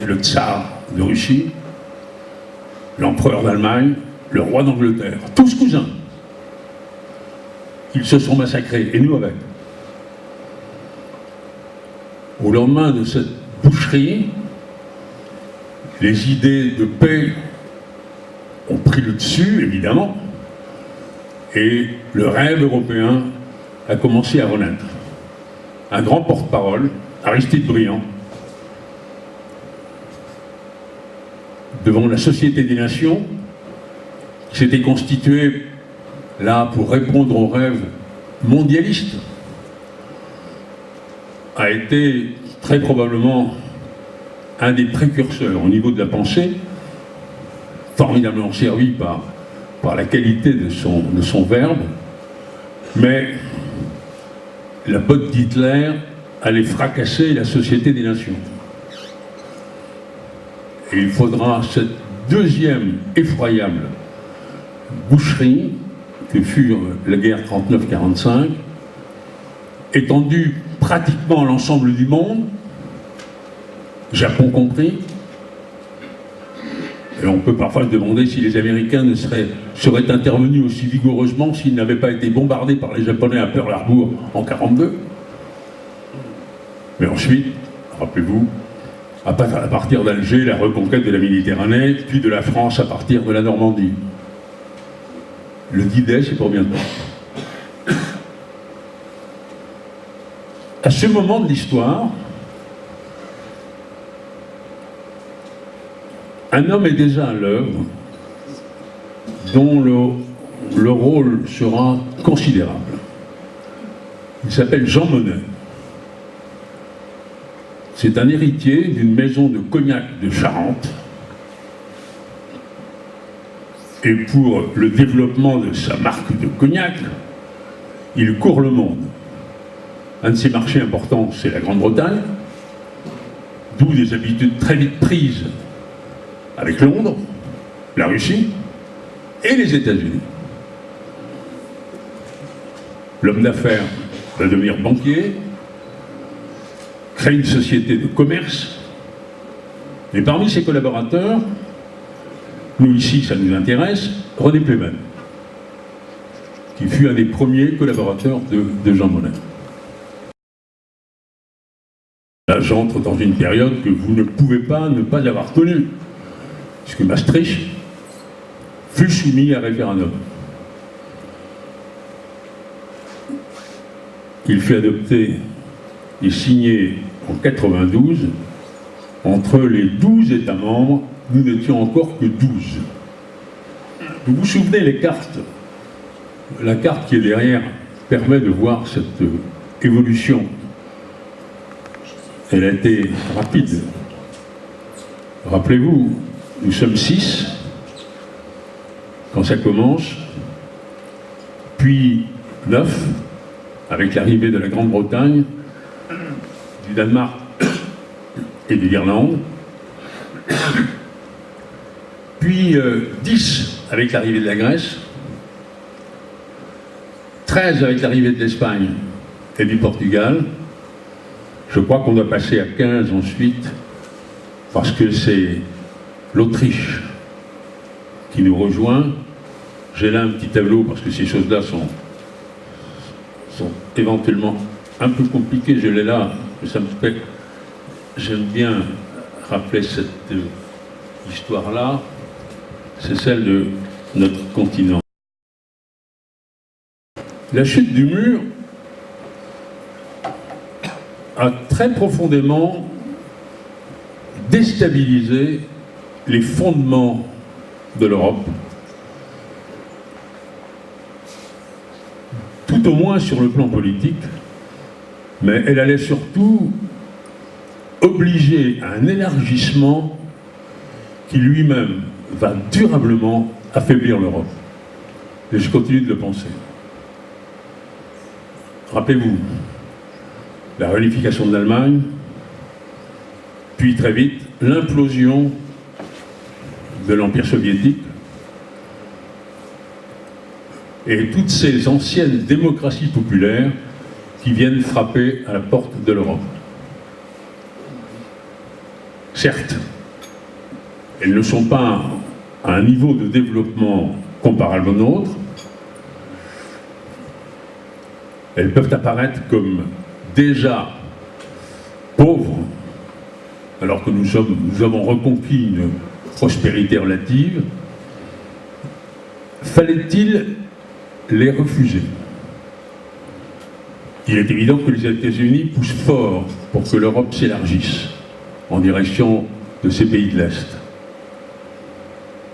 le tsar de Russie, l'empereur d'Allemagne, le roi d'Angleterre, tous cousins. Ils se sont massacrés, et nous avec. Au lendemain de cette boucherie, les idées de paix ont pris le dessus, évidemment, et le rêve européen a commencé à renaître. Un grand porte-parole, Aristide Briand, devant la Société des Nations, qui s'était constituée là pour répondre aux rêves mondialistes, a été très probablement un des précurseurs au niveau de la pensée, formidablement servi par la qualité de son verbe, mais la botte d'Hitler allait fracasser la Société des Nations. Et il faudra cette deuxième effroyable boucherie que fut la guerre 39-45, étendue pratiquement à l'ensemble du monde, Japon compris. Et on peut parfois se demander si les Américains seraient intervenus aussi vigoureusement s'ils n'avaient pas été bombardés par les Japonais à Pearl Harbor en 1942. Mais ensuite, rappelez-vous, à partir d'Alger, la reconquête de la Méditerranée, puis de la France à partir de la Normandie. Le D-Day, c'est pour bientôt. À ce moment de l'histoire, un homme est déjà à l'œuvre dont le rôle sera considérable. Il s'appelle Jean Monnet. C'est un héritier d'une maison de cognac de Charente. Et pour le développement de sa marque de cognac, il court le monde. Un de ses marchés importants, c'est la Grande-Bretagne, d'où des habitudes très vite prises avec Londres, la Russie et les États-Unis. L'homme d'affaires va devenir banquier, crée une société de commerce, et parmi ses collaborateurs, nous ici, ça nous intéresse, René Pleven, qui fut un des premiers collaborateurs de Jean Monnet. Là, j'entre dans une période que vous ne pouvez pas ne pas avoir connue, puisque Maastricht fut soumis à référendum. Il fut adopté et signé en 92 entre les 12 États membres. Nous n'étions encore que 12. Vous vous souvenez les cartes? La carte qui est derrière permet de voir cette évolution. Elle a été rapide. Rappelez-vous, nous sommes 6 quand ça commence, puis 9 avec l'arrivée de la Grande-Bretagne, du Danemark et de l'Irlande, puis 10 avec l'arrivée de la Grèce, 13 avec l'arrivée de l'Espagne et du Portugal. Je crois qu'on doit passer à 15 ensuite, parce que c'est l'Autriche qui nous rejoint. J'ai là un petit tableau, parce que ces choses-là sont éventuellement un peu compliquées. Je l'ai là, ça me fait... J'aime bien rappeler cette histoire-là. C'est celle de notre continent. La chute du mur a très profondément déstabilisé les fondements de l'Europe, tout au moins sur le plan politique, mais elle allait surtout obliger à un élargissement qui lui-même va durablement affaiblir l'Europe. Et je continue de le penser. Rappelez-vous, la réunification de l'Allemagne, puis très vite, l'implosion de l'Empire soviétique, et toutes ces anciennes démocraties populaires qui viennent frapper à la porte de l'Europe. Certes, elles ne sont pas à un niveau de développement comparable au nôtre. Elles peuvent apparaître comme déjà pauvres, alors que nous avons reconquis une prospérité relative. Fallait-il les refuser? Il est évident que les États-Unis poussent fort pour que l'Europe s'élargisse en direction de ces pays de l'Est.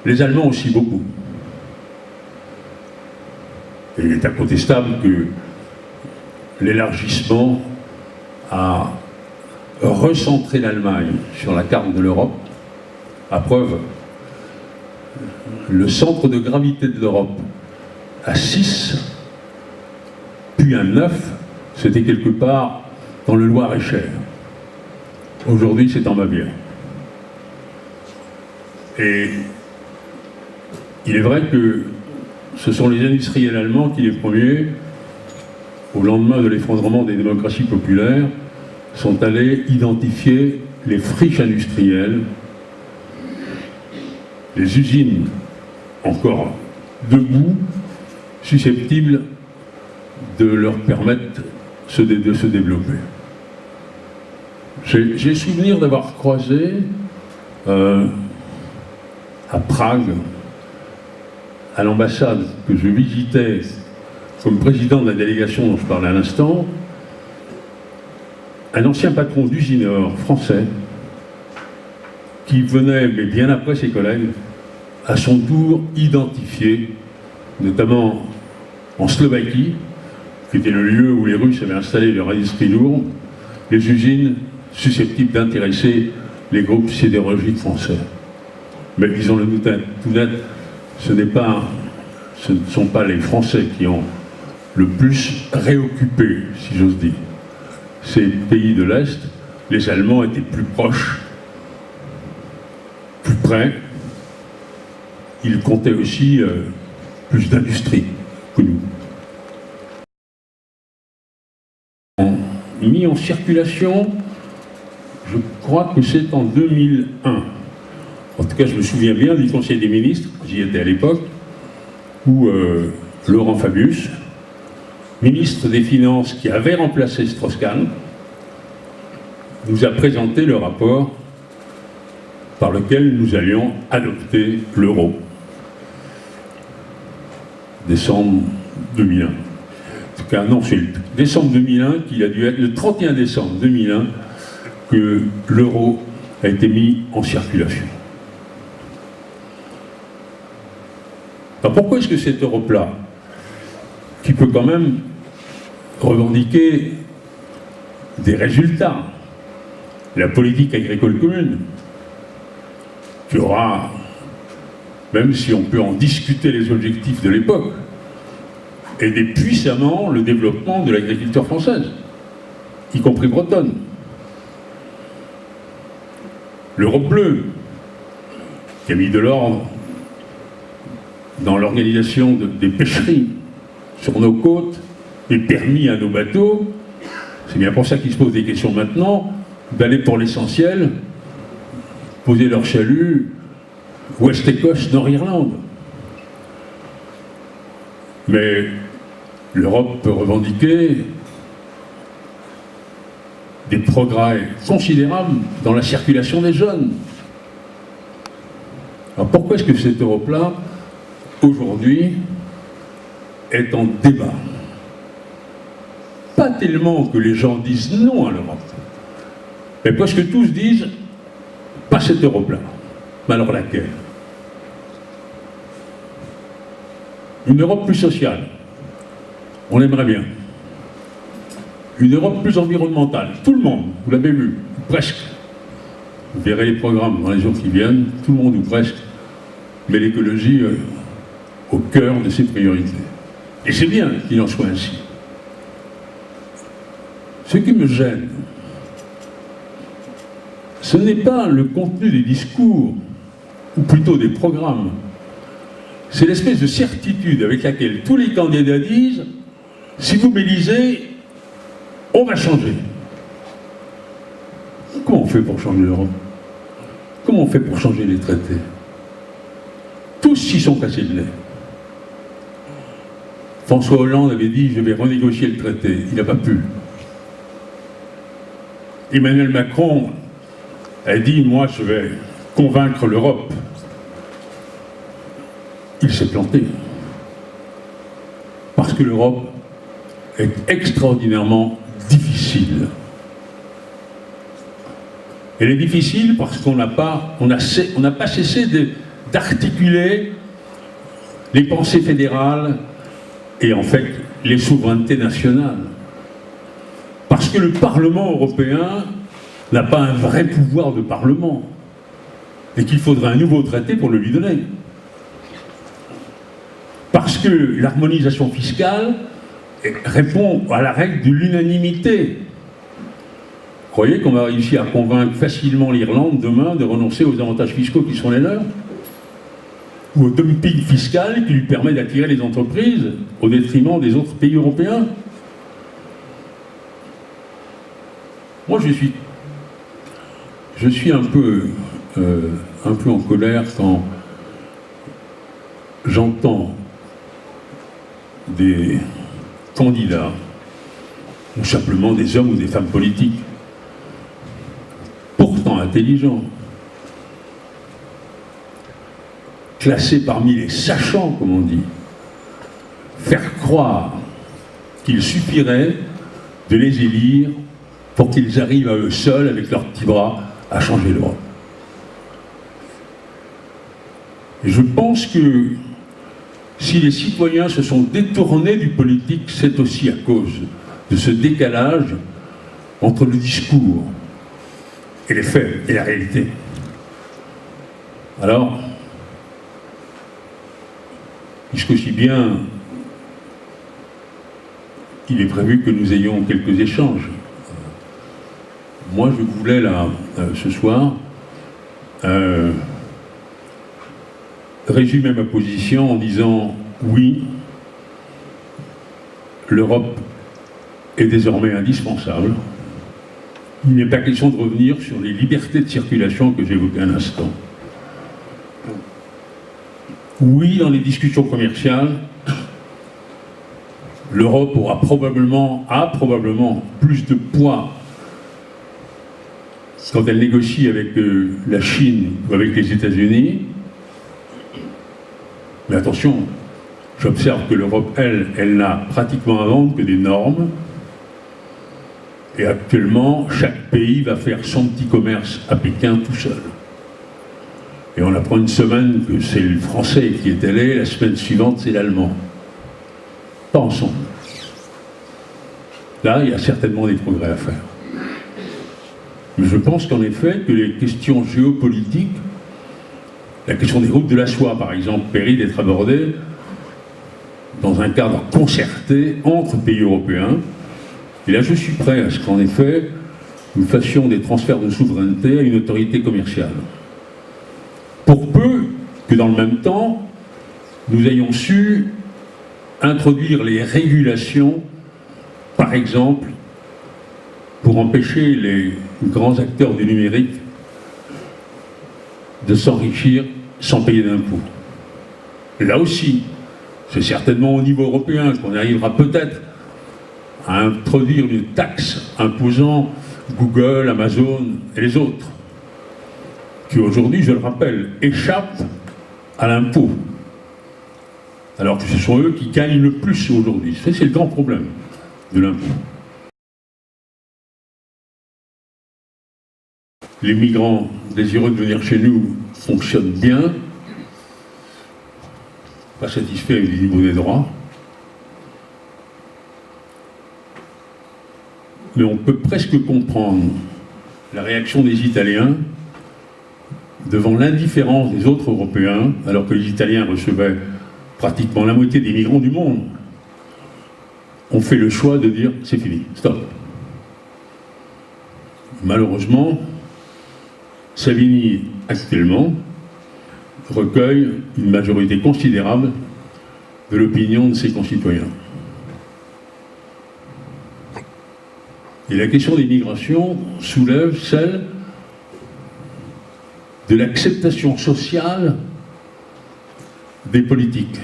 Les Allemands aussi beaucoup. Et il est incontestable que l'élargissement a recentré l'Allemagne sur la carte de l'Europe. À preuve, le centre de gravité de l'Europe à 6, puis à 9, c'était quelque part dans le Loir-et-Cher. Aujourd'hui, c'est en Bavière. Et il est vrai que ce sont les industriels allemands qui, les premiers, au lendemain de l'effondrement des démocraties populaires, sont allés identifier les friches industrielles, les usines encore debout, susceptibles de leur permettre de se développer. J'ai souvenir d'avoir croisé à Prague, à l'ambassade que je visitais comme président de la délégation dont je parlais à l'instant, un ancien patron d'usineur français qui venait, mais bien après ses collègues, à son tour identifier, notamment en Slovaquie, qui était le lieu où les Russes avaient installé leur industrie lourde, les usines susceptibles d'intéresser les groupes sidérurgiques français. Mais disons-le tout net, ce ne sont pas les Français qui ont le plus réoccupé, si j'ose dire, ces pays de l'Est. Les Allemands étaient plus proches, plus près. Ils comptaient aussi plus d'industrie que nous. Mis en circulation, je crois que c'est en 2001. En tout cas, je me souviens bien du Conseil des ministres, j'y étais à l'époque, où Laurent Fabius, ministre des Finances qui avait remplacé Strauss-Kahn, nous a présenté le rapport par lequel nous allions adopter l'euro. Décembre 2001. En tout cas, non, c'est le décembre 2001 qu'il a dû être le 31 décembre 2001 que l'euro a été mis en circulation. Alors pourquoi est-ce que cette Europe-là, qui peut quand même revendiquer des résultats, la politique agricole commune, qui aura, même si on peut en discuter les objectifs de l'époque, aider puissamment le développement de l'agriculture française, y compris bretonne. L'Europe bleue, qui a mis de l'ordre dans l'organisation des pêcheries sur nos côtes et permis à nos bateaux, c'est bien pour ça qu'ils se posent des questions maintenant, d'aller pour l'essentiel poser leur chalut Ouest-Écosse, Nord-Irlande. Mais l'Europe peut revendiquer des progrès considérables dans la circulation des jeunes. Alors pourquoi est-ce que cette Europe-là, aujourd'hui, est en débat? Pas tellement que les gens disent non à l'Europe, mais parce que tous disent pas cette Europe-là. Mais alors laquelle? Une Europe plus sociale, on aimerait bien. Une Europe plus environnementale, tout le monde, vous l'avez vu, presque. Vous verrez les programmes dans les jours qui viennent, tout le monde ou presque met l'écologie au cœur de ses priorités. Et c'est bien qu'il en soit ainsi. Ce qui me gêne, ce n'est pas le contenu des discours, ou plutôt des programmes, c'est l'espèce de certitude avec laquelle tous les candidats disent « si vous m'élisez, on va changer ». Comment on fait pour changer l'Europe? Comment on fait pour changer les traités? Tous s'y sont cassés le nez. François Hollande avait dit « je vais renégocier le traité ». Il n'a pas pu. Emmanuel Macron a dit « moi je vais convaincre l'Europe ». Il s'est planté. Parce que l'Europe est extraordinairement difficile. Elle est difficile parce qu'on n'a pas cessé d'articuler les pensées fédérales et en fait les souverainetés nationales. Parce que le Parlement européen n'a pas un vrai pouvoir de Parlement et qu'il faudrait un nouveau traité pour le lui donner. Parce que l'harmonisation fiscale répond à la règle de l'unanimité. Vous croyez qu'on va réussir à convaincre facilement l'Irlande demain de renoncer aux avantages fiscaux qui sont les leurs? Ou au dumping fiscal qui lui permet d'attirer les entreprises au détriment des autres pays européens? Moi, je suis un peu en colère quand j'entends des candidats, ou simplement des hommes ou des femmes politiques, pourtant intelligents, classés parmi les sachants, comme on dit, faire croire qu'il suffirait de les élire pour qu'ils arrivent à eux seuls, avec leurs petits bras, à changer l'Europe. Et je pense que si les citoyens se sont détournés du politique, c'est aussi à cause de ce décalage entre le discours et les faits et la réalité. Alors, puisqu'aussi bien il est prévu que nous ayons quelques échanges, moi je voulais là, ce soir, résumer ma position en disant oui, l'Europe est désormais indispensable. Il n'est pas question de revenir sur les libertés de circulation que j'évoquais un instant. Oui, dans les discussions commerciales, l'Europe a probablement plus de poids quand elle négocie avec la Chine ou avec les États-Unis. Mais attention, j'observe que l'Europe, elle n'a pratiquement à vendre que des normes. Et actuellement, chaque pays va faire son petit commerce à Pékin tout seul. Et on apprend une semaine que c'est le Français qui est allé, la semaine suivante, c'est l'Allemand. Pas ensemble. Là, il y a certainement des progrès à faire. Mais je pense qu'en effet, que les questions géopolitiques, la question des routes de la soie, par exemple, mérite d'être abordée dans un cadre concerté entre pays européens. Et là, je suis prêt à ce qu'en effet, nous fassions des transferts de souveraineté à une autorité commerciale. Pour peu que, dans le même temps, nous ayons su introduire les régulations, par exemple, pour empêcher les grands acteurs du numérique de s'enrichir sans payer d'impôts. Là aussi, c'est certainement au niveau européen qu'on arrivera peut-être à introduire une taxe imposant Google, Amazon et les autres, qui aujourd'hui, je le rappelle, échappent à l'impôt, alors que ce sont eux qui gagnent le plus aujourd'hui. C'est le grand problème de l'impôt. Les migrants désireux de venir chez nous fonctionnent bien, pas satisfaits du niveau des droits, mais on peut presque comprendre la réaction des Italiens devant l'indifférence des autres Européens, alors que les Italiens recevaient pratiquement la moitié des migrants du monde. On fait le choix de dire c'est fini, stop. Malheureusement, Salvini, actuellement, recueille une majorité considérable de l'opinion de ses concitoyens. Et la question des migrations soulève celle de l'acceptation sociale des politiques.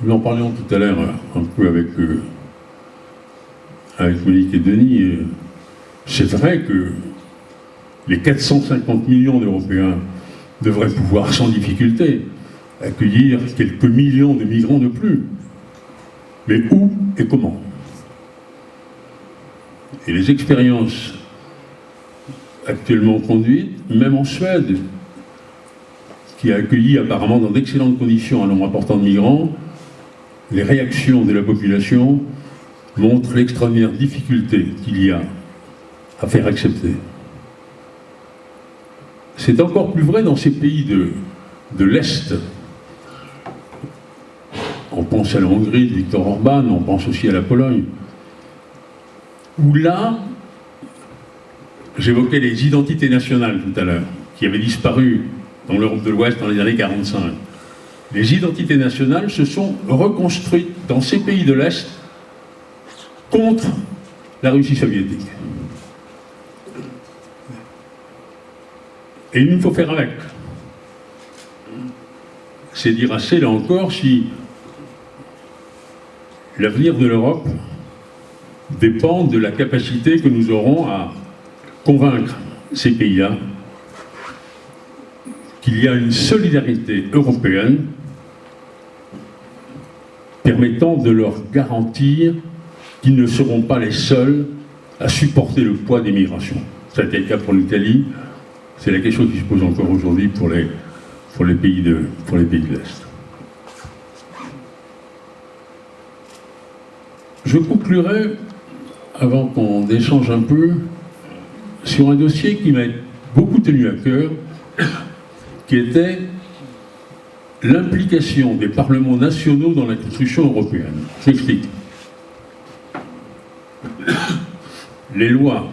Nous en parlions tout à l'heure un peu avec Monique et Denis. C'est vrai que les 450 millions d'Européens devraient pouvoir sans difficulté accueillir quelques millions de migrants de plus. Mais où et comment? Et les expériences actuellement conduites, même en Suède, qui a accueilli apparemment dans d'excellentes conditions un nombre important de migrants, les réactions de la population montrent l'extraordinaire difficulté qu'il y a à faire accepter. C'est encore plus vrai dans ces pays de l'Est. On pense à la Hongrie de Viktor Orban, on pense aussi à la Pologne, où là, j'évoquais les identités nationales tout à l'heure, qui avaient disparu dans l'Europe de l'Ouest dans les années 45. Les identités nationales se sont reconstruites dans ces pays de l'Est contre la Russie soviétique. Et il nous faut faire avec. C'est dire assez, là encore, si l'avenir de l'Europe dépend de la capacité que nous aurons à convaincre ces pays-là qu'il y a une solidarité européenne permettant de leur garantir qu'ils ne seront pas les seuls à supporter le poids des migrations. Ça a été le cas pour l'Italie, c'est la question qui se pose encore aujourd'hui pour les pays de l'Est. Je conclurai, avant qu'on échange un peu, sur un dossier qui m'a beaucoup tenu à cœur, qui était l'implication des parlements nationaux dans la construction européenne. J'explique. Les lois,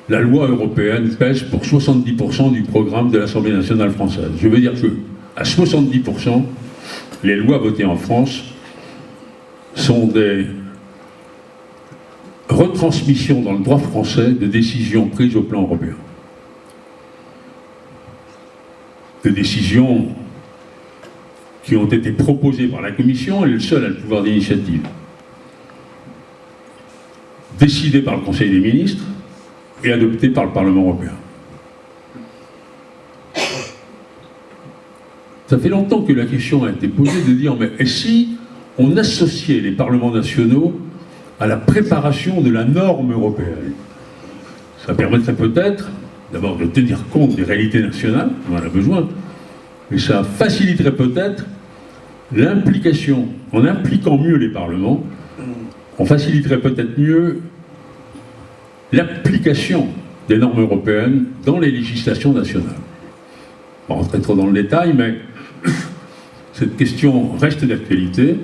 la loi européenne pèse pour 70% du programme de l'Assemblée nationale française. Je veux dire que, à 70%, les lois votées en France sont des retransmissions dans le droit français de décisions prises au plan européen. De décisions qui ont été proposées par la Commission, elle est le seul à le pouvoir d'initiative. Décidées par le Conseil des ministres et adoptées par le Parlement européen. Ça fait longtemps que la question a été posée de dire, mais et si on associait les parlements nationaux à la préparation de la norme européenne? Ça permettrait peut-être d'abord de tenir compte des réalités nationales, on en a besoin, mais ça faciliterait peut-être l'implication, en impliquant mieux les parlements, on faciliterait peut-être mieux l'application des normes européennes dans les législations nationales. On ne rentrer trop dans le détail, mais cette question reste d'actualité.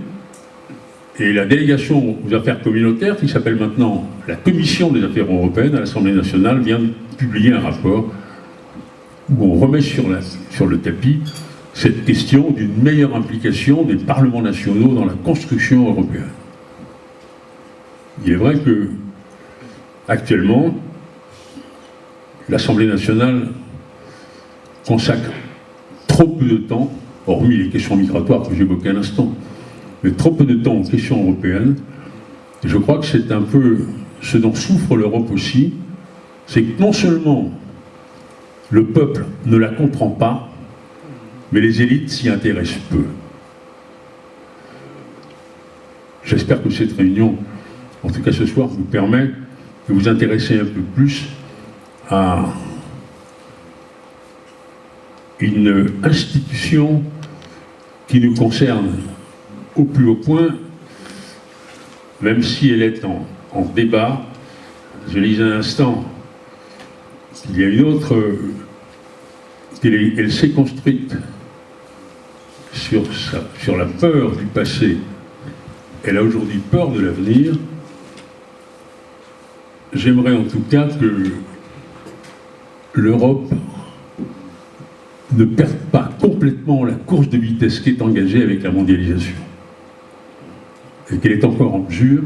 Et la délégation aux affaires communautaires, qui s'appelle maintenant la Commission des affaires européennes à l'Assemblée nationale, vient de publier un rapport où on remet sur le tapis cette question d'une meilleure implication des parlements nationaux dans la construction européenne. Il est vrai que, actuellement, l'Assemblée nationale consacre trop peu de temps, hormis les questions migratoires que j'évoquais à l'instant, mais trop peu de temps aux questions européennes. Et je crois que c'est un peu ce dont souffre l'Europe aussi, c'est que non seulement le peuple ne la comprend pas, mais les élites s'y intéressent peu. J'espère que cette réunion, en tout cas ce soir, vous permet de vous intéresser un peu plus à une institution qui nous concerne au plus haut point, même si elle est en débat. Je lisais un instant qu'il y a une autre, elle s'est construite sur la peur du passé. Elle a aujourd'hui peur de l'avenir. J'aimerais en tout cas que l'Europe ne perde pas complètement la course de vitesse qui est engagée avec la mondialisation. Et qu'elle est encore en mesure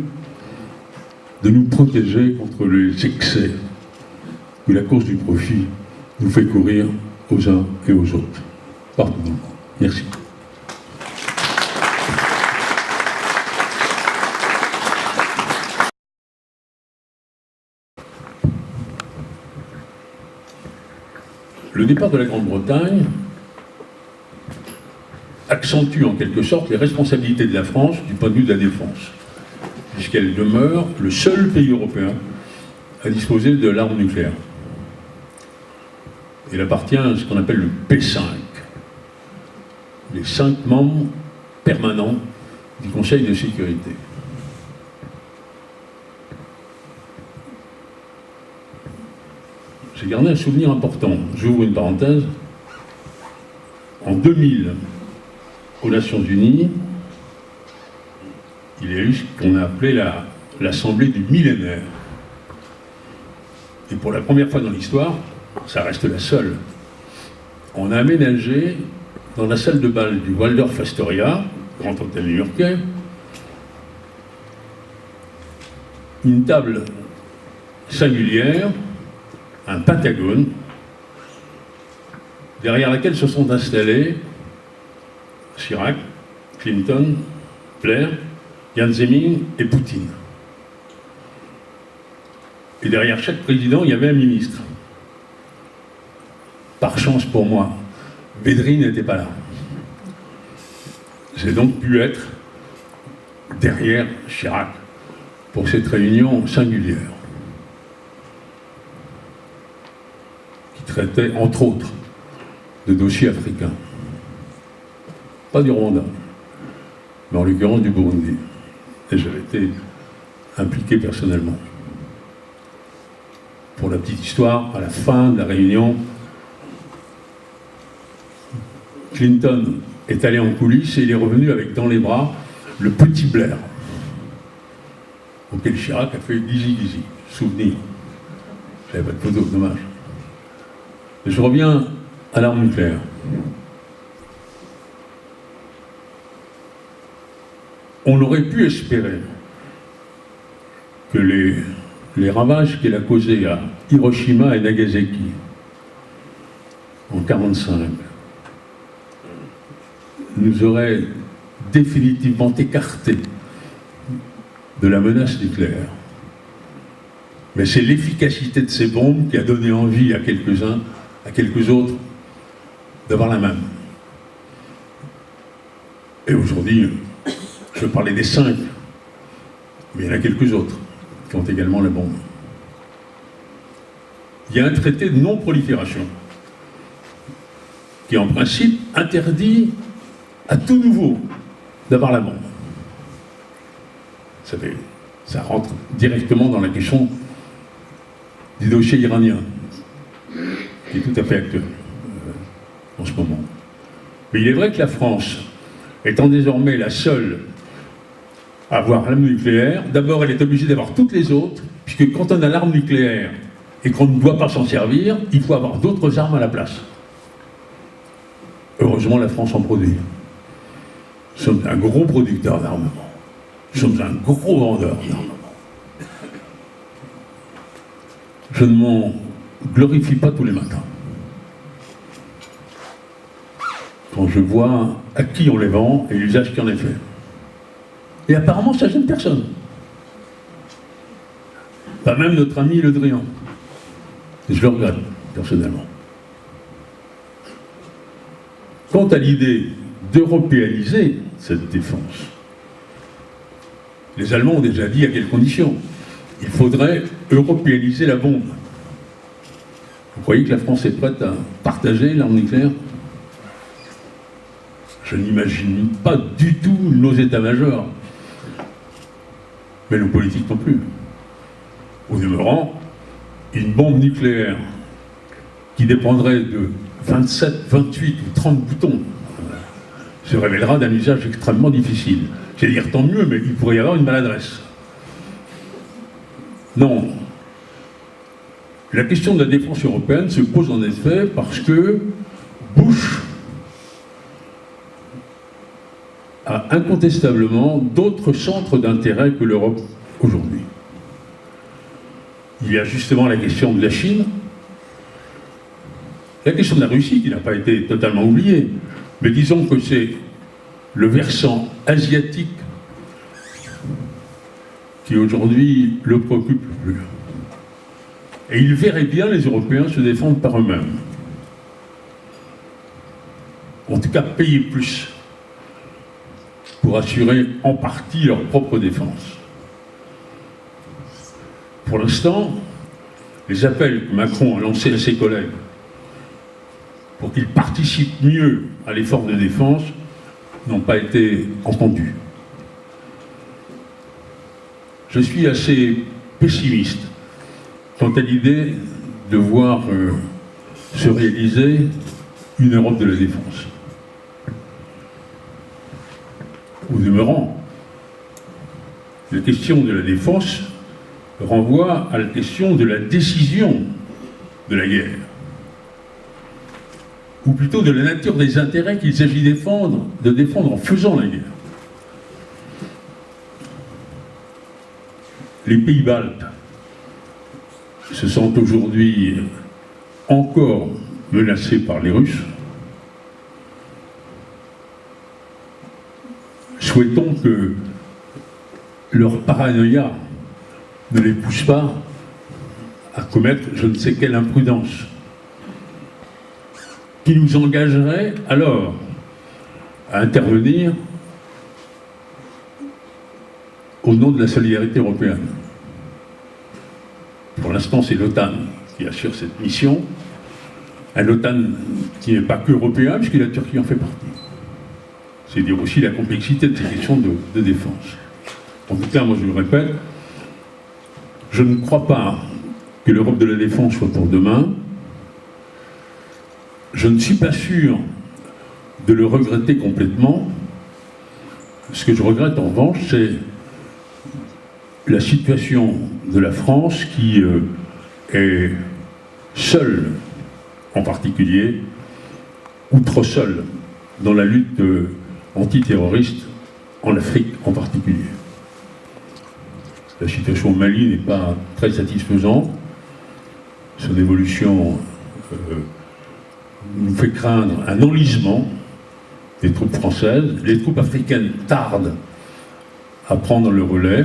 de nous protéger contre les excès que la course du profit nous fait courir aux uns et aux autres, partout dans le monde. Merci. Le départ de la Grande-Bretagne accentue en quelque sorte les responsabilités de la France du point de vue de la défense, puisqu'elle demeure le seul pays européen à disposer de l'arme nucléaire. Il appartient à ce qu'on appelle le P5, les 5 membres permanents du Conseil de sécurité. J'ai gardé un souvenir important. J'ouvre une parenthèse. En 2000, aux Nations Unies, il y a eu ce qu'on a appelé l'Assemblée du millénaire. Et pour la première fois dans l'histoire, ça reste la seule, on a aménagé dans la salle de bal du Waldorf Astoria, grand hôtel new-yorkais, une table singulière, un pentagone, derrière laquelle se sont installés Chirac, Clinton, Blair, Jiang Zemin et Poutine. Et derrière chaque président, il y avait un ministre. Par chance pour moi, Védrine n'était pas là. J'ai donc pu être derrière Chirac pour cette réunion singulière, qui traitait, entre autres, de dossiers africains. Pas du Rwanda, mais en l'occurrence du Burundi. Et j'avais été impliqué personnellement. Pour la petite histoire, à la fin de la réunion, Clinton est allé en coulisses et il est revenu avec dans les bras le petit Blair, auquel Chirac a fait gizzy, souvenir. Je n'avais pas de photo, dommage. Et je reviens à l'arme nucléaire. On aurait pu espérer que les ravages qu'elle a causés à Hiroshima et Nagasaki en 1945 nous auraient définitivement écartés de la menace nucléaire. Mais c'est l'efficacité de ces bombes qui a donné envie à quelques-uns, à quelques autres, d'avoir la même. Et aujourd'hui, je parlais des 5, mais il y en a quelques autres qui ont également la bombe. Il y a un traité de non-prolifération qui, en principe, interdit à tout nouveau d'avoir la bombe. Ça rentre directement dans la question du dossier iranien, qui est tout à fait actuel en ce moment. Mais il est vrai que la France, étant désormais la seule à avoir l'arme nucléaire, d'abord elle est obligée d'avoir toutes les autres, puisque quand on a l'arme nucléaire et qu'on ne doit pas s'en servir, il faut avoir d'autres armes à la place. Heureusement, la France en produit. Nous sommes un gros producteur d'armement. Nous sommes un gros vendeur d'armement. Je ne m'en glorifie pas tous les matins. Quand je vois à qui on les vend et l'usage qui en est fait. Et apparemment, ça gêne personne. Pas même notre ami Le Drian. Et je le regrette, personnellement. Quant à l'idée d'européaniser cette défense, les Allemands ont déjà dit à quelles conditions. Il faudrait européaniser la bombe. Vous croyez que la France est prête à partager l'arme nucléaire? Je n'imagine pas du tout nos états-majors, mais nos politiques non plus. Au demeurant, une bombe nucléaire qui dépendrait de 27, 28 ou 30 boutons se révélera d'un usage extrêmement difficile. J'allais dire tant mieux, mais il pourrait y avoir une maladresse. Non. La question de la défense européenne se pose en effet parce que Bush a incontestablement d'autres centres d'intérêt que l'Europe aujourd'hui. Il y a justement la question de la Chine, La question de la Russie, qui n'a pas été totalement oubliée, mais disons que c'est le versant asiatique qui aujourd'hui le préoccupe le plus. Et il verrait bien les Européens se défendre par eux-mêmes. En tout cas, payer plus pour assurer en partie leur propre défense. Pour l'instant, les appels que Macron a lancés à ses collègues pour qu'ils participent mieux à l'effort de défense n'ont pas été entendus. Je suis assez pessimiste quant à l'idée de voir se réaliser une Europe de la défense. Au demeurant, la question de la défense renvoie à la question de la décision de la guerre, ou plutôt de la nature des intérêts qu'il s'agit de défendre en faisant la guerre. Les pays baltes se sentent aujourd'hui encore menacés par les Russes. Souhaitons que leur paranoïa ne les pousse pas à commettre je ne sais quelle imprudence qui nous engagerait alors à intervenir au nom de la solidarité européenne. Pour l'instant, c'est l'OTAN qui assure cette mission, un OTAN qui n'est pas qu'européen, puisque la Turquie en fait partie. C'est dire aussi la complexité de ces questions de défense. En tout cas, moi je le répète, je ne crois pas que l'Europe de la défense soit pour demain. Je ne suis pas sûr de le regretter complètement. Ce que je regrette en revanche, c'est la situation de la France qui est seule, en particulier, ou trop seule, dans la lutte antiterroriste, en Afrique en particulier. La situation au Mali n'est pas très satisfaisante. Son évolution nous fait craindre un enlisement des troupes françaises. Les troupes africaines tardent à prendre le relais.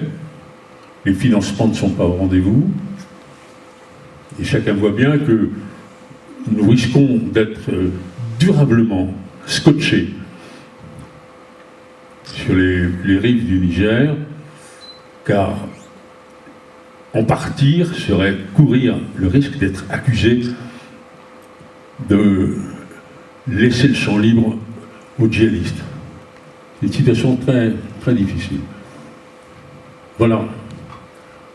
Les financements ne sont pas au rendez-vous. Et chacun voit bien que nous risquons d'être durablement scotchés sur les rives du Niger, car en partir serait courir le risque d'être accusé de laisser le champ libre aux djihadistes. C'est une situation très, très difficile. Voilà.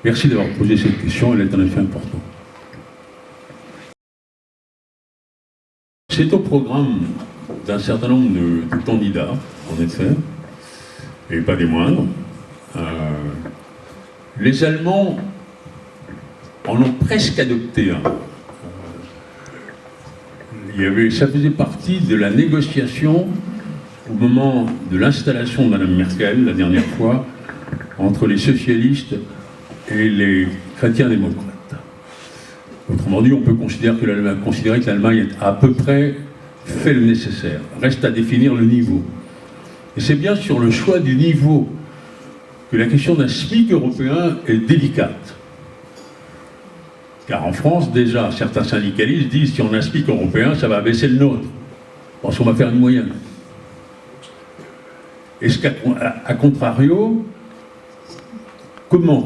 Merci d'avoir posé cette question, elle est en effet importante. C'est au programme d'un certain nombre de candidats, en effet, et pas des moindres. Les Allemands en ont presque adopté un. Ça faisait partie de la négociation au moment de l'installation de Mme Merkel, la dernière fois, entre les socialistes et les chrétiens démocrates. Autrement dit, on peut considérer que l'Allemagne a à peu près fait le nécessaire. Reste à définir le niveau. Et c'est bien sur le choix du niveau que la question d'un SMIC européen est délicate. Car en France, déjà, certains syndicalistes disent si on a un SMIC européen, ça va baisser le nôtre, parce qu'on va faire une moyenne. Est-ce qu'à contrario,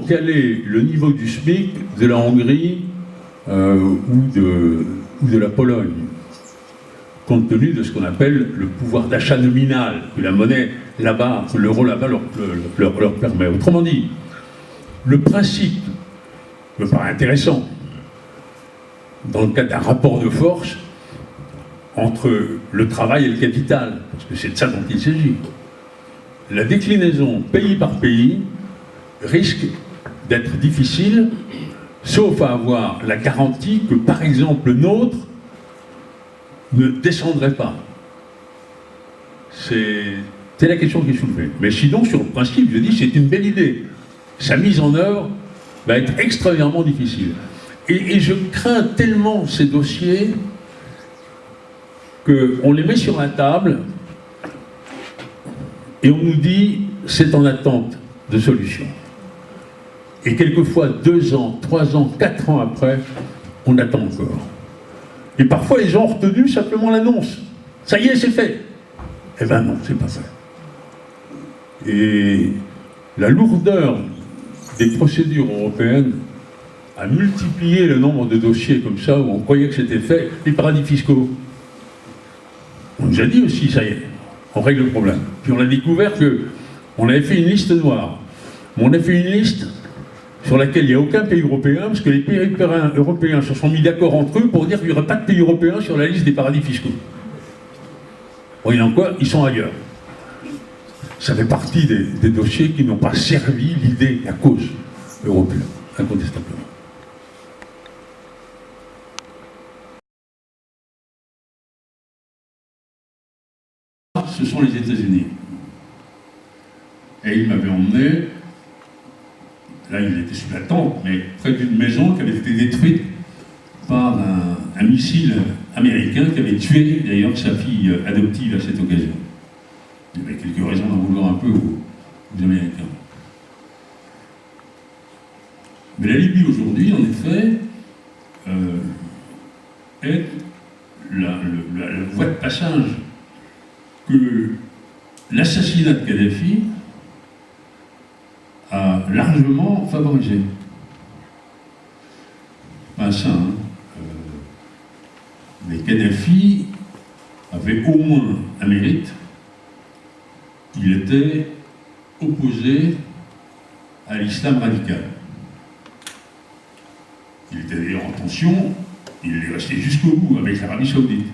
quel est le niveau du SMIC de la Hongrie ou de la Pologne, compte tenu de ce qu'on appelle le pouvoir d'achat nominal, que la monnaie là-bas, que l'euro là-bas leur permet. Autrement dit, le principe me paraît intéressant dans le cadre d'un rapport de force entre le travail et le capital, parce que c'est de ça dont il s'agit. La déclinaison pays par pays risque d'être difficile, sauf à avoir la garantie que, par exemple, le nôtre ne descendrait pas. C'est la question qui est soulevée. Mais sinon, sur le principe, je dis, c'est une belle idée. Sa mise en œuvre va être extrêmement difficile. Et je crains tellement ces dossiers qu'on les met sur la table et on nous dit c'est en attente de solution. Et quelquefois 2 ans, 3 ans, 4 ans après, on attend encore. Et parfois les gens ont retenu simplement l'annonce. Ça y est, c'est fait. Eh ben non, c'est pas fait. Et la lourdeur des procédures européennes a multiplié le nombre de dossiers comme ça où on croyait que c'était fait. Les paradis fiscaux. On nous a dit aussi, ça y est, on règle le problème. Puis on a découvert qu'on avait fait une liste noire. Mais on a fait une liste sur laquelle il n'y a aucun pays européen, parce que les pays européens se sont mis d'accord entre eux pour dire qu'il n'y aura pas de pays européens sur la liste des paradis fiscaux. Bon, il y en a quoi? Ils sont ailleurs. Ça fait partie des dossiers qui n'ont pas servi l'idée, la cause européenne, incontestablement. Ce sont les États-Unis. Et il m'avait emmené, là il était sous la tente, mais près d'une maison qui avait été détruite par un missile américain qui avait tué d'ailleurs sa fille adoptive à cette occasion. Il y avait quelques raisons d'en vouloir un peu aux Américains. Mais la Libye aujourd'hui, en effet, est la voie de passage que l'assassinat de Kadhafi a largement favorisé. Pas ça, hein. Mais Kadhafi avait au moins un mérite. Il était opposé à l'islam radical. Il était d'ailleurs en tension, il est resté jusqu'au bout avec l'Arabie Saoudite.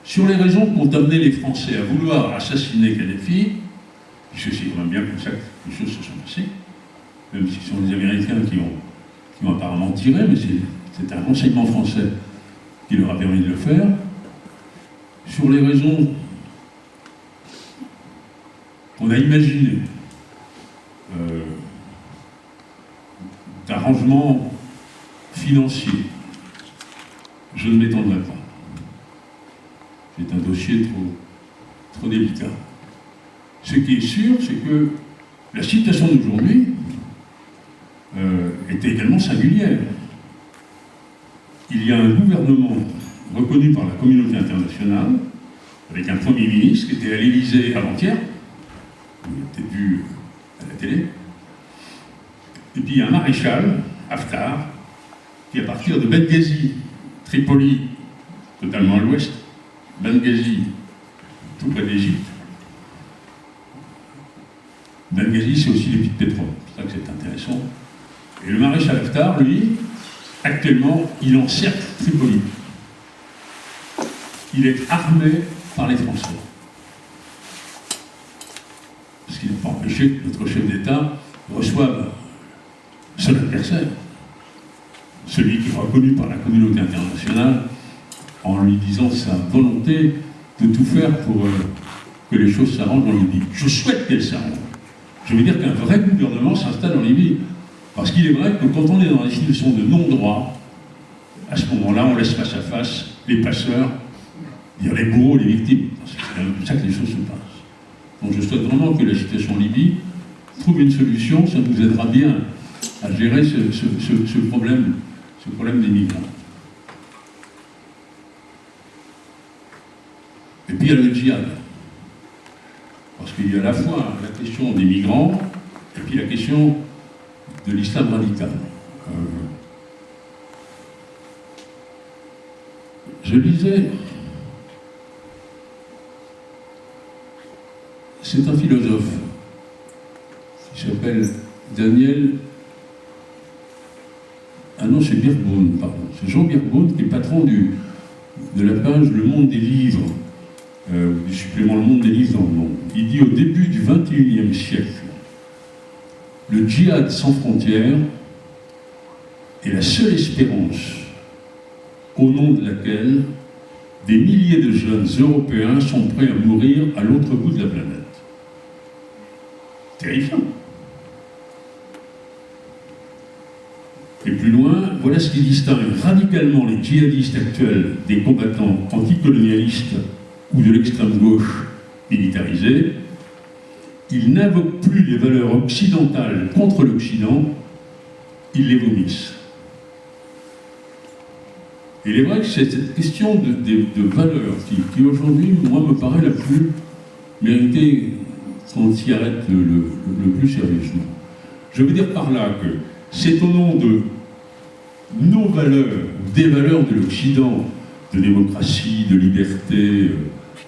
Sur les raisons qui ont amené les Français à vouloir assassiner Kadhafi, puisque c'est quand même bien comme ça que les choses se sont passées, même si ce sont les Américains qui ont apparemment tiré, mais c'est un renseignement français qui leur a permis de le faire. Sur les raisons qu'on a imaginées d'arrangements financiers, je ne m'étendrai pas. C'est un dossier trop délicat. Ce qui est sûr, c'est que la situation d'aujourd'hui est également singulière. Il y a un gouvernement reconnu par la communauté internationale, avec un Premier ministre qui était à l'Élysée avant-hier, il était vu à la télé, et puis il y a un maréchal, Haftar, qui à partir de Benghazi, Tripoli, totalement à l'ouest, Benghazi, tout près d'Égypte. Benghazi, c'est aussi des puits de pétrole, c'est ça que c'est intéressant. Et le maréchal Haftar, lui, actuellement, il encercle Tripoli. Il est armé par les Français. Ce qui n'est pas empêché que notre chef d'État reçoive son adversaire, celui qui est reconnu par la communauté internationale, en lui disant sa volonté de tout faire pour que les choses s'arrangent en Libye. Je souhaite qu'elles s'arrangent. Je veux dire qu'un vrai gouvernement s'installe en Libye. Parce qu'il est vrai que quand on est dans des situations de non-droit, à ce moment-là, on laisse face à face les passeurs, dire les bourreaux, les victimes. C'est comme ça que les choses se passent. Donc je souhaite vraiment que la situation en Libye trouve une solution, ça nous aidera bien à gérer ce problème des migrants. Et puis il y a le djihad. Parce qu'il y a à la fois la question des migrants et puis la question de l'islam radical. Je lisais, c'est un philosophe qui s'appelle Daniel, non c'est Birboun, pardon, c'est Jean Birboun qui est patron de la page Le Monde des Livres, du supplément Le Monde des Livres dans le Monde. Il dit au début du XXIe siècle, le djihad sans frontières est la seule espérance au nom de laquelle des milliers de jeunes Européens sont prêts à mourir à l'autre bout de la planète. Terrifiant. Et plus loin, voilà ce qui distingue radicalement les djihadistes actuels des combattants anticolonialistes ou de l'extrême gauche militarisée. Ils n'invoquent plus les valeurs occidentales contre l'Occident, ils les vomissent. Et il est vrai que c'est cette question de valeurs qui aujourd'hui, moi, me paraît la plus méritée qu'on s'y arrête le plus sérieusement. Je veux dire par là que c'est au nom de nos valeurs, des valeurs de l'Occident, de démocratie, de liberté,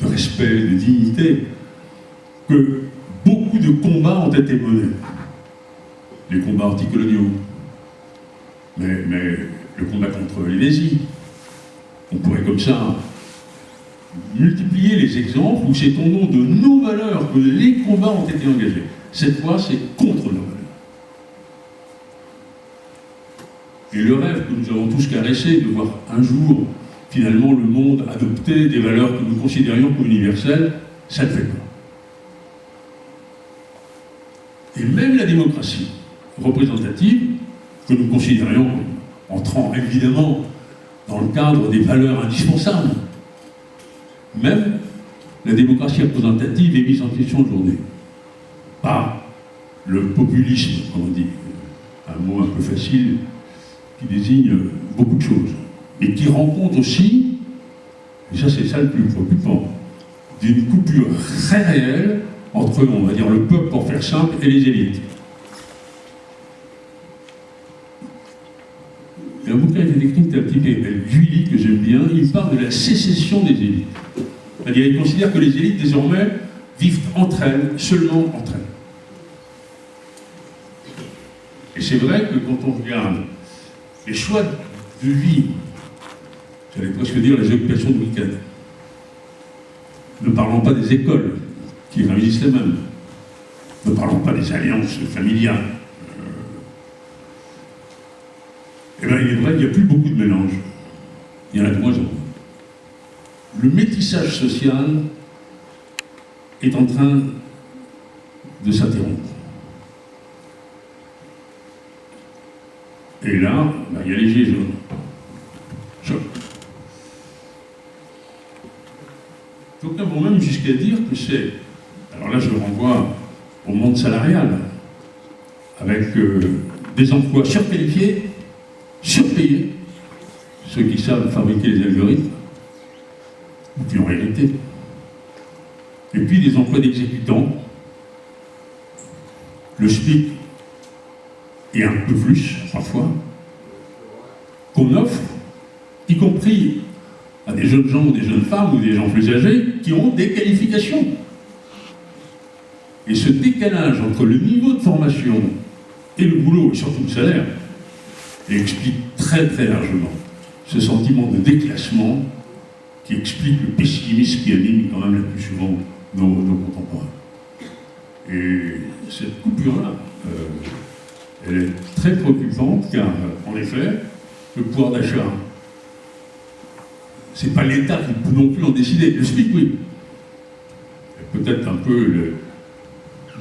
de respect, de dignité, que beaucoup de combats ont été menés. Les combats anticoloniaux, mais le combat contre l'hérésie. On pourrait comme ça multiplier les exemples où c'est au nom de nos valeurs que les combats ont été engagés. Cette fois, c'est contre nos valeurs. Et le rêve que nous avons tous caressé de voir un jour, finalement, le monde adopter des valeurs que nous considérions comme universelles, ça ne le fait pas. Et même la démocratie représentative, que nous considérions comme entrant évidemment dans le cadre des valeurs indispensables, même la démocratie représentative est mise en question aujourd'hui par le populisme, comme on dit, un mot un peu facile qui désigne beaucoup de choses, mais qui rencontre aussi, et ça c'est ça le plus préoccupant, d'une coupure très réelle entre, on va dire, le peuple, pour faire simple, et les élites. Il y a un bouquin qui est écrit d'un petit Julie, que j'aime bien, il parle de la sécession des élites. C'est-à-dire, il considère que les élites, désormais, vivent entre elles, seulement entre elles. Et c'est vrai que quand on regarde les choix de vie, j'allais presque dire les occupations de week-end, ne parlons pas des écoles, qui réunissent les mêmes, ne parlons pas des alliances familiales, eh bien, il est vrai qu'il n'y a plus beaucoup de mélange. Il y en a de moins en moins. Le métissage social est en train de s'interrompre. Et là, ben, il y a les gilets jaunes. Choc. D'aucuns vont même jusqu'à dire que c'est... Alors là, je renvoie au monde salarial, avec des emplois surqualifiés, surpayés, ceux qui savent fabriquer les algorithmes, ou qui ont hérité. Et puis des emplois d'exécutants, le SMIC et un peu plus, parfois, qu'on offre, y compris à des jeunes gens ou des jeunes femmes ou des gens plus âgés qui ont des qualifications. Et ce décalage entre le niveau de formation et le boulot, et surtout le salaire, explique très très largement ce sentiment de déclassement qui explique le pessimisme qui anime quand même le plus souvent nos contemporains. Et cette coupure-là, elle est très préoccupante car, en effet, le pouvoir d'achat, c'est pas l'État qui peut non plus en décider. Le SMIC, oui. Peut-être un peu le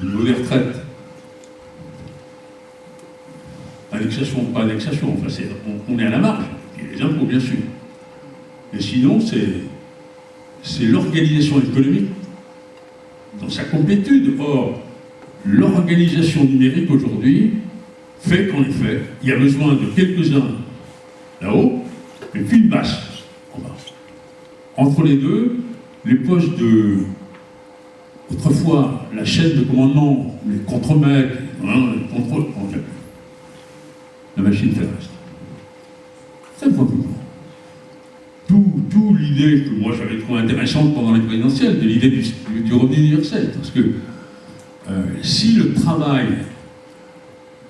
niveau des retraites. Annexation ou pas annexation, enfin on est à la marge, et les impôts bien sûr. Mais sinon, c'est l'organisation économique dans sa complétude. Or, l'organisation numérique aujourd'hui fait qu'en effet, il y a besoin de quelques-uns là-haut, et puis une masse en bas. Entre les deux, les postes de... Autrefois, la chaîne de commandement, les contremaîtres, les contrôles, la machine terrestre. C'est pas plus grand. D'où l'idée que moi j'avais trouvé intéressante pendant les présidentielles, de l'idée du revenu universel. Parce que si le travail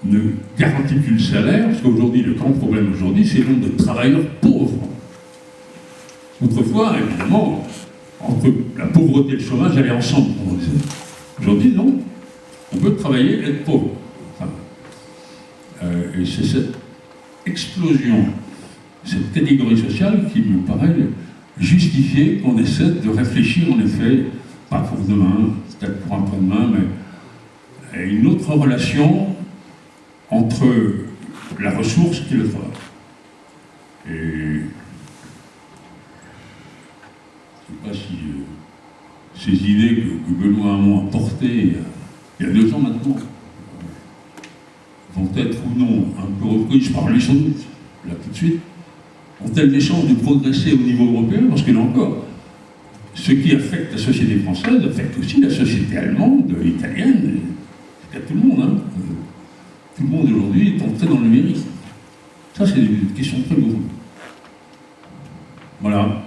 ne garantit plus le salaire, parce qu'aujourd'hui, le grand problème aujourd'hui, c'est le nombre de travailleurs pauvres. Autrefois, évidemment, entre la pauvreté et le chômage allaient ensemble, comme on disait. Aujourd'hui, non. On peut travailler et être pauvre. Enfin, et c'est cette explosion, cette catégorie sociale qui me paraît justifier qu'on essaie de réfléchir, en effet, pas pour demain, peut-être pour après-demain, mais à une autre relation entre la ressource qui est le travail. Et je ne sais pas si ces idées que Benoît Hamon a portées il y a 2 ans maintenant vont être ou non un peu reprises par lui sans doute, là tout de suite, ont-elles des chances de progresser au niveau européen? Parce que là encore, ce qui affecte la société française affecte aussi la société allemande, italienne, c'est à tout le monde. Hein. Tout le monde aujourd'hui est entré dans le numérique. Ça, c'est une question très lourde. Voilà.